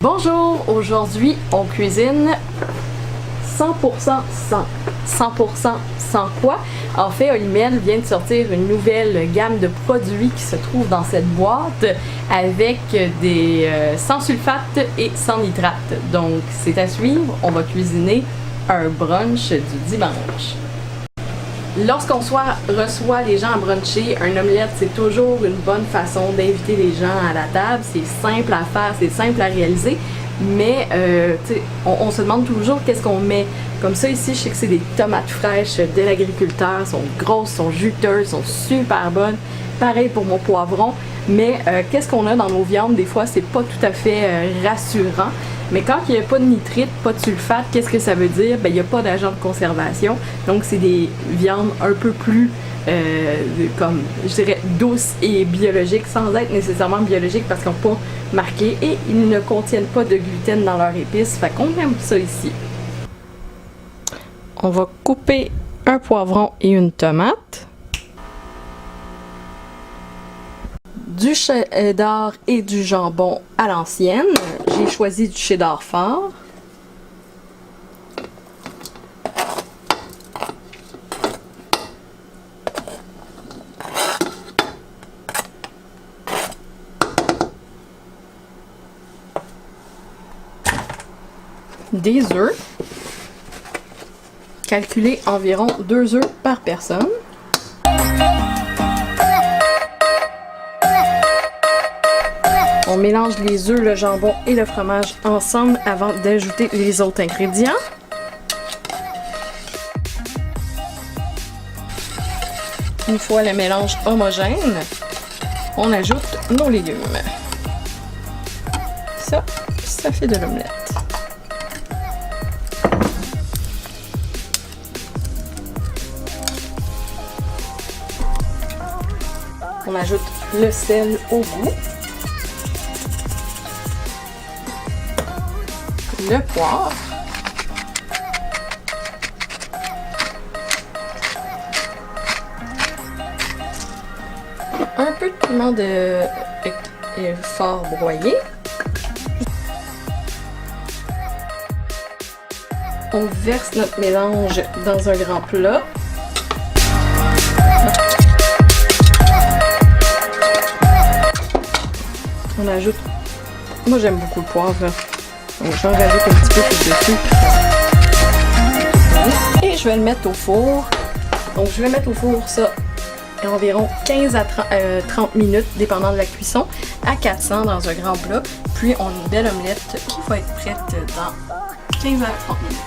Bonjour, aujourd'hui on cuisine 100% sans. 100% sans quoi? En fait, Olimel vient de sortir une nouvelle gamme de produits qui se trouve dans cette boîte avec des sans sulfate et sans nitrate. Donc c'est à suivre, on va cuisiner un brunch du dimanche. Lorsqu'on reçoit les gens à bruncher, un omelette, c'est toujours une bonne façon d'inviter les gens à la table. C'est simple à faire, c'est simple à réaliser, mais on se demande toujours qu'est-ce qu'on met. Comme ça, ici, je sais que c'est des tomates fraîches de l'agriculteur, sont grosses, sont juteuses, sont super bonnes. Pareil pour mon poivron, mais qu'est-ce qu'on a dans nos viandes? Des fois, c'est pas tout à fait rassurant. Mais quand il n'y a pas de nitrite, pas de sulfate, qu'est-ce que ça veut dire? Ben, il n'y a pas d'agent de conservation. Donc, c'est des viandes un peu plus, comme je dirais, douces et biologiques, sans être nécessairement biologiques parce qu'ils n'ont pas marqué. Et ils ne contiennent pas de gluten dans leur épice. Fait qu'on aime ça ici. On va couper un poivron et une tomate. Du cheddar et du jambon à l'ancienne. J'ai choisi du cheddar fort. Des œufs. Calculez environ 2 œufs par personne. On mélange les œufs, le jambon et le fromage ensemble avant d'ajouter les autres ingrédients. Une fois le mélange homogène, on ajoute nos légumes. Ça fait de l'omelette. On ajoute le sel au goût. Le poivre, un peu de piment de fort broyé. On verse notre mélange dans un grand plat. On ajoute, moi j'aime beaucoup le poivre. Donc j'en rajoute un petit peu dessus. Et je vais le mettre au four. Donc je vais mettre au four ça environ 15 à 30 minutes, dépendant de la cuisson, à 400 dans un grand plat. Puis on a une belle omelette qui va être prête dans 15 à 30 minutes.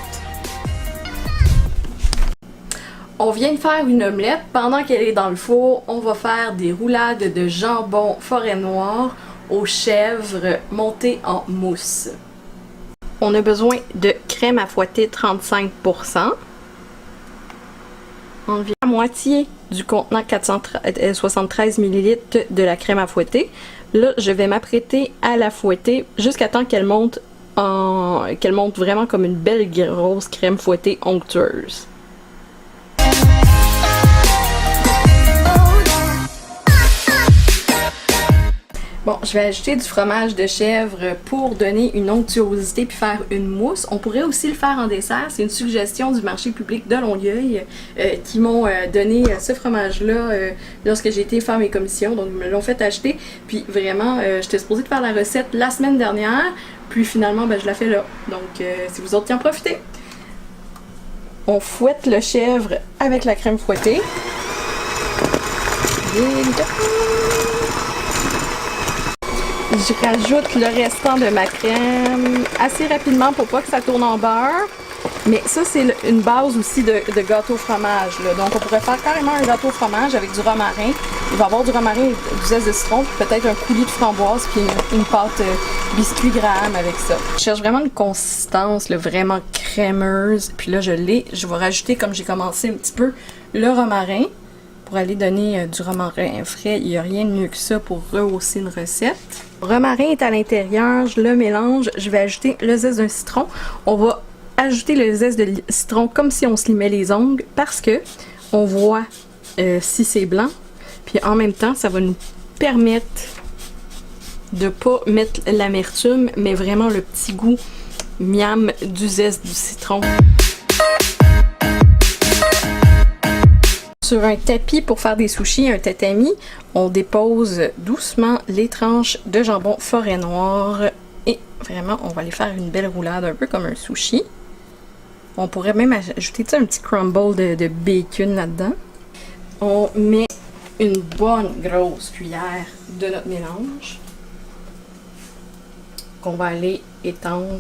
On vient de faire une omelette. Pendant qu'elle est dans le four, on va faire des roulades de jambon forêt noire aux chèvres montées en mousse. On a besoin de crème à fouetter 35%. Environ la moitié du contenant 473 ml de la crème à fouetter. Là, je vais m'apprêter à la fouetter jusqu'à temps qu'elle monte vraiment comme une belle grosse crème fouettée onctueuse. Bon, je vais ajouter du fromage de chèvre pour donner une onctuosité puis faire une mousse. On pourrait aussi le faire en dessert. C'est une suggestion du marché public de Longueuil qui m'ont donné ce fromage-là lorsque j'ai été faire mes commissions. Donc, ils me l'ont fait acheter. Puis vraiment, j'étais supposée de faire la recette la semaine dernière. Puis finalement, je la fais là. Donc, si vous autres qui en profitez. On fouette le chèvre avec la crème fouettée. Je rajoute le restant de ma crème assez rapidement pour pas que ça tourne en beurre. Mais ça, c'est une base aussi de gâteau fromage, là. Donc, on pourrait faire carrément un gâteau fromage avec du romarin. Il va y avoir du romarin et du zeste de citron, puis peut-être un coulis de framboise, puis une pâte biscuit Graham avec ça. Je cherche vraiment une consistance là, vraiment crémeuse. Puis là, je vais rajouter, comme j'ai commencé un petit peu, le romarin. Pour aller donner du romarin frais, il n'y a rien de mieux que ça pour rehausser une recette. Le romarin est à l'intérieur, je le mélange, je vais ajouter le zeste d'un citron. On va ajouter le zeste de citron comme si on se limait les ongles parce que on voit si c'est blanc. Puis en même temps, ça va nous permettre de pas mettre l'amertume, mais vraiment le petit goût miam du zeste du citron. Sur un tapis pour faire des sushis, un tatami, on dépose doucement les tranches de jambon forêt noire et vraiment on va les faire une belle roulade, un peu comme un sushi. On pourrait même ajouter un petit crumble de bacon là-dedans. On met une bonne grosse cuillère de notre mélange qu'on va aller étendre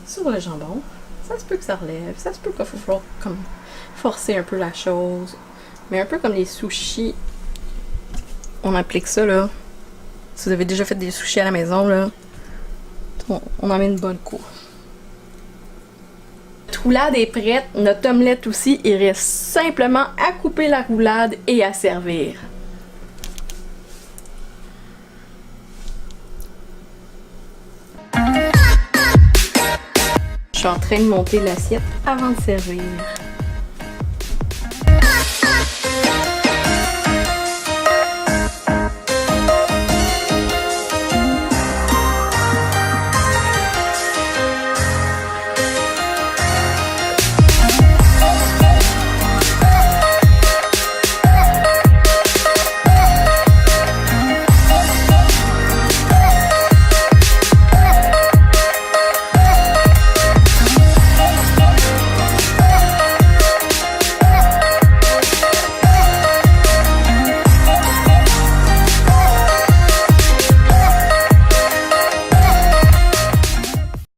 sur le jambon. Ça se peut que ça relève, ça se peut qu'il faut falloir comme forcer un peu la chose. Mais un peu comme les sushis, on applique ça là. Si vous avez déjà fait des sushis à la maison, là, on en met une bonne couche. Notre roulade est prête, notre omelette aussi, il reste simplement à couper la roulade et à servir. Je suis en train de monter l'assiette avant de servir.